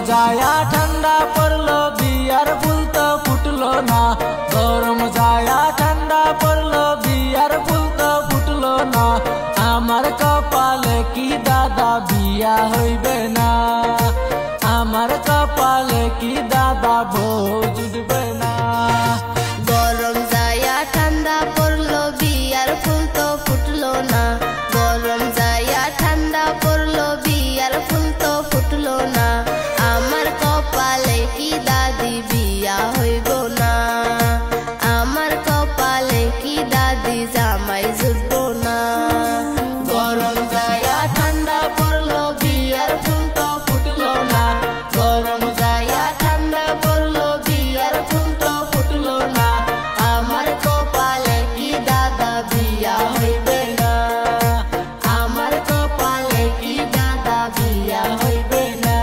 जाया ठंडा पड़लो बियार फूल तो फुटलो ना। गरम जाया ठंडा पड़लो बियार फूल तो फुटलो ना। आमार कपाले की दादा बिया हইবে ना। आमार कपाले की दादा बউ जुटবে ना। गरम जाया ठंडा पड़लो बियार फूल तो फुटलो ना। गरम जाया ठंडा पड़लो बियार फूल तो फुटलो ना। आमार कपाले की दादी बिया हইব ना। आमार कपाले की दादी জামাই জুটবো না। गरम जाया ठंडा पड़लो बियार फूल तो फुटलो ना। गरम जाया ठंडा पड़लो बियार फूल तो फुटलो ना। आमार कपाले की दादा बिया हইবে ना। आमार कपाले की दादा बिया हইবে ना।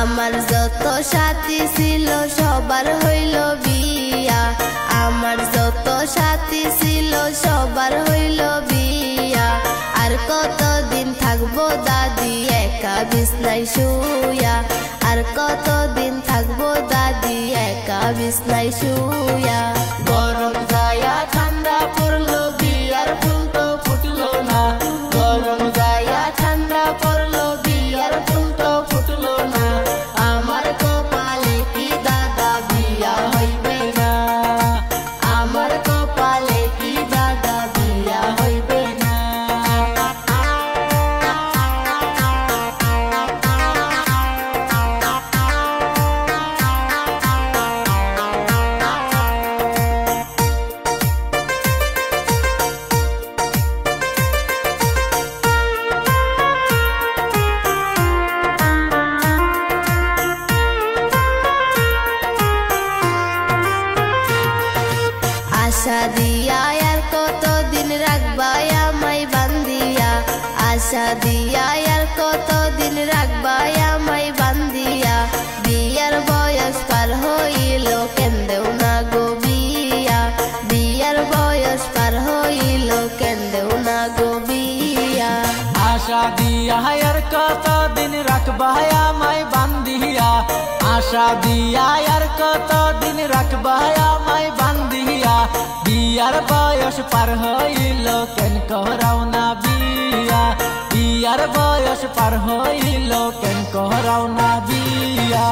আমার যত সাথী ছিল সবার হইল বিয়া। আমার যত সাথী ছিল সবার হইল বিয়া। আর কতদিন থাকবো দাদি একা বিছনায় শুয়া। আর কতদিন থাকবো দাদি একা বিছনায় শুয়া। गरम जाया ठंडा पड़लो बियार फूल तो फुटलो ना। गरम जाया ठंडा पड़लो बियार फूल तो फुटलो ना। आमार कपाले की दादा बिया हইবে ना। आमार कपाले की दादा बिया हইবে ना। আশা দিয়া আর কতদিন রাখবা আমায় বান্ধিয়া। আশা দিয়া আর কতদিন রাখবা আমায় বান্ধিয়া। বিয়ার বয়স পার হইল কেন্দেও না গো বিয়া। বিয়ার বয়স পার হইল কেন্দেও না গো বিয়া। आशा दिया यार कत दिन रखबा আমায় বান্ধিয়া। आशा दिया यार कत दिन रखबा আমায় বান্ধিয়া। बियार बयस पार हইল केन कहराও না बिया। बियार बयस पार हইল केन कहराও না बिया।